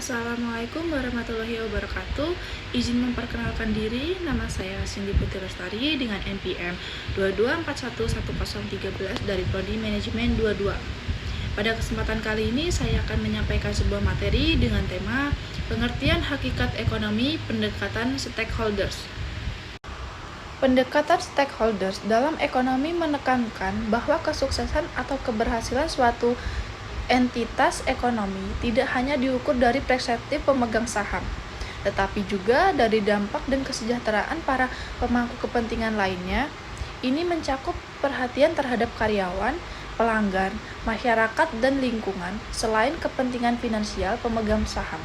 Assalamualaikum warahmatullahi wabarakatuh. Izin memperkenalkan diri, nama saya Cindy Putri Lestari dengan NPM 22411013 dari Prodi Manajemen 22. Pada kesempatan kali ini saya akan menyampaikan sebuah materi dengan tema pengertian hakikat ekonomi pendekatan stakeholders. Pendekatan stakeholders dalam ekonomi menekankan bahwa kesuksesan atau keberhasilan suatu entitas ekonomi tidak hanya diukur dari perspektif pemegang saham, tetapi juga dari dampak dan kesejahteraan para pemangku kepentingan lainnya. Ini mencakup perhatian terhadap karyawan, pelanggan, masyarakat, dan lingkungan, selain kepentingan finansial pemegang saham.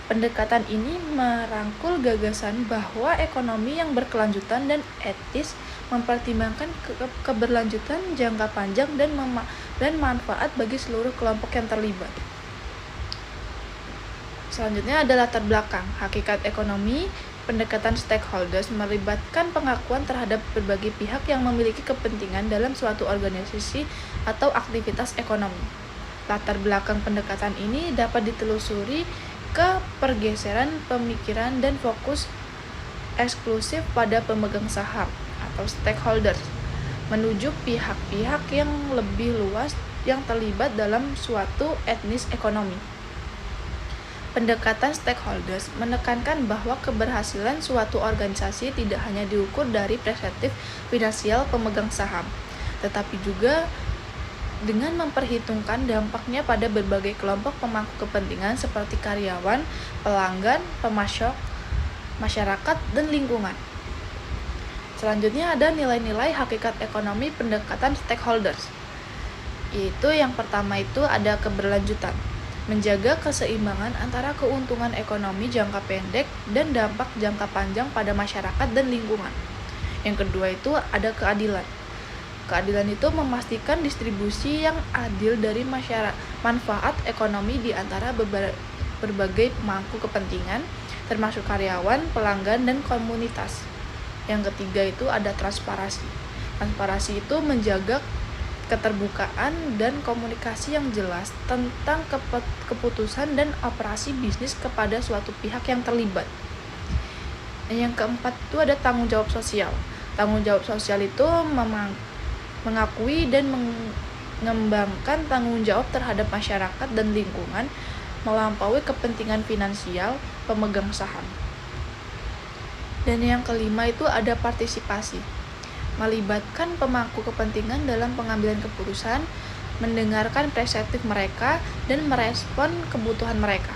Pendekatan ini merangkul gagasan bahwa ekonomi yang berkelanjutan dan etis mempertimbangkan keberlanjutan jangka panjang dan manfaat bagi seluruh kelompok yang terlibat. Selanjutnya ada latar belakang. Hakikat ekonomi pendekatan stakeholders melibatkan pengakuan terhadap berbagai pihak yang memiliki kepentingan dalam suatu organisasi atau aktivitas ekonomi. Latar belakang pendekatan ini dapat ditelusuri ke pergeseran pemikiran dan fokus eksklusif pada pemegang saham atau stakeholders menuju pihak-pihak yang lebih luas yang terlibat dalam suatu etnis ekonomi. Pendekatan stakeholders menekankan bahwa keberhasilan suatu organisasi tidak hanya diukur dari perspektif finansial pemegang saham, tetapi juga dengan memperhitungkan dampaknya pada berbagai kelompok pemangku kepentingan seperti karyawan, pelanggan, pemasok, masyarakat, dan lingkungan. Selanjutnya ada nilai-nilai hakikat ekonomi pendekatan stakeholders. Yaitu yang pertama itu ada keberlanjutan, menjaga keseimbangan antara keuntungan ekonomi jangka pendek dan dampak jangka panjang pada masyarakat dan lingkungan. Yang kedua itu ada keadilan. Keadilan itu memastikan distribusi yang adil dari manfaat ekonomi di antara berbagai pemangku kepentingan, termasuk karyawan, pelanggan, dan komunitas. Yang ketiga itu ada transparansi. Transparansi itu menjaga keterbukaan dan komunikasi yang jelas tentang keputusan dan operasi bisnis kepada suatu pihak yang terlibat. Yang keempat itu ada tanggung jawab sosial. Tanggung jawab sosial itu mengakui dan mengembangkan tanggung jawab terhadap masyarakat dan lingkungan melampaui kepentingan finansial pemegang saham. Dan yang kelima itu ada partisipasi, melibatkan pemangku kepentingan dalam pengambilan keputusan, mendengarkan perspektif mereka, dan merespon kebutuhan mereka.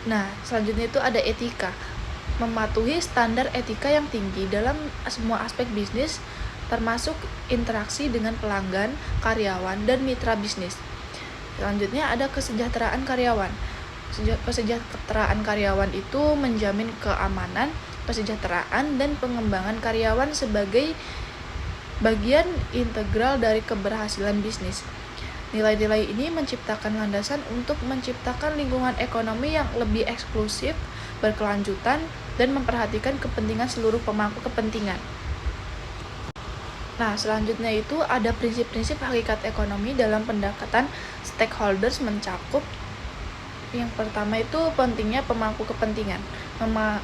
Nah, selanjutnya itu ada etika, mematuhi standar etika yang tinggi dalam semua aspek bisnis, termasuk interaksi dengan pelanggan, karyawan, dan mitra bisnis. Selanjutnya ada kesejahteraan karyawan. Kesejahteraan karyawan itu menjamin keamanan, kesejahteraan, dan pengembangan karyawan sebagai bagian integral dari keberhasilan bisnis. Nilai-nilai ini menciptakan landasan untuk menciptakan lingkungan ekonomi yang lebih eksklusif, berkelanjutan, dan memperhatikan kepentingan seluruh pemangku kepentingan. Nah, selanjutnya itu ada prinsip-prinsip hakikat ekonomi dalam pendekatan stakeholders mencakup yang pertama itu pentingnya pemangku kepentingan,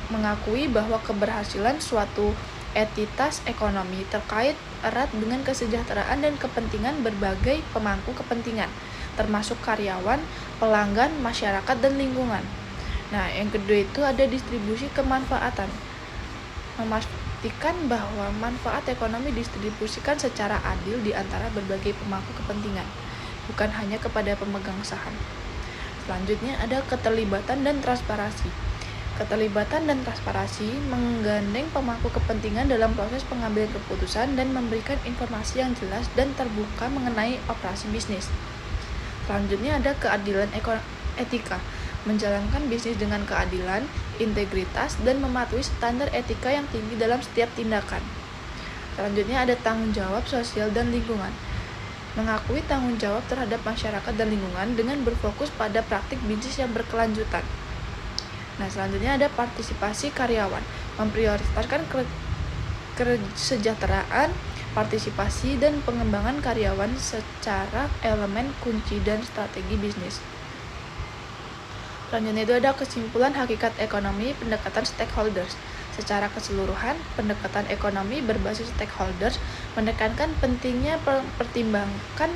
mengakui bahwa keberhasilan suatu entitas ekonomi terkait erat dengan kesejahteraan dan kepentingan berbagai pemangku kepentingan, termasuk karyawan, pelanggan, masyarakat, dan lingkungan. Nah, yang kedua itu ada distribusi kemanfaatan, memastikan bahwa manfaat ekonomi distribusikan secara adil di antara berbagai pemangku kepentingan, bukan hanya kepada pemegang saham. Selanjutnya ada keterlibatan dan transparansi. Keterlibatan dan transparansi menggandeng pemangku kepentingan dalam proses pengambilan keputusan dan memberikan informasi yang jelas dan terbuka mengenai operasi bisnis. Selanjutnya ada keadilan etika, menjalankan bisnis dengan keadilan, integritas, dan mematuhi standar etika yang tinggi dalam setiap tindakan. Selanjutnya ada tanggung jawab sosial dan lingkungan, mengakui tanggung jawab terhadap masyarakat dan lingkungan dengan berfokus pada praktik bisnis yang berkelanjutan. Nah, selanjutnya ada partisipasi karyawan, memprioritaskan kesejahteraan, partisipasi, dan pengembangan karyawan secara elemen kunci dan strategi bisnis. Selanjutnya itu ada kesimpulan hakikat ekonomi pendekatan stakeholders. Secara keseluruhan, pendekatan ekonomi berbasis stakeholders menekankan pentingnya pertimbangkan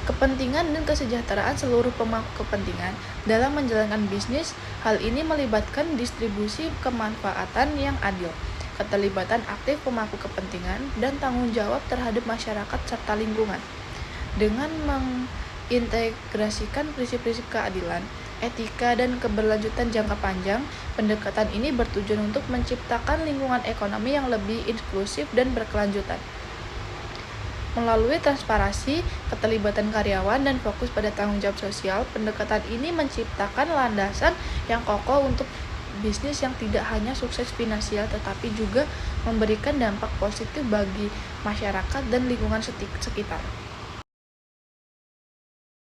kepentingan dan kesejahteraan seluruh pemangku kepentingan dalam menjalankan bisnis. Hal ini melibatkan distribusi kemanfaatan yang adil, keterlibatan aktif pemangku kepentingan, dan tanggung jawab terhadap masyarakat serta lingkungan. Dengan mengintegrasikan prinsip-prinsip keadilan, etika, dan keberlanjutan jangka panjang, pendekatan ini bertujuan untuk menciptakan lingkungan ekonomi yang lebih inklusif dan berkelanjutan. Melalui transparansi, keterlibatan karyawan, dan fokus pada tanggung jawab sosial, pendekatan ini menciptakan landasan yang kokoh untuk bisnis yang tidak hanya sukses finansial tetapi juga memberikan dampak positif bagi masyarakat dan lingkungan sekitar.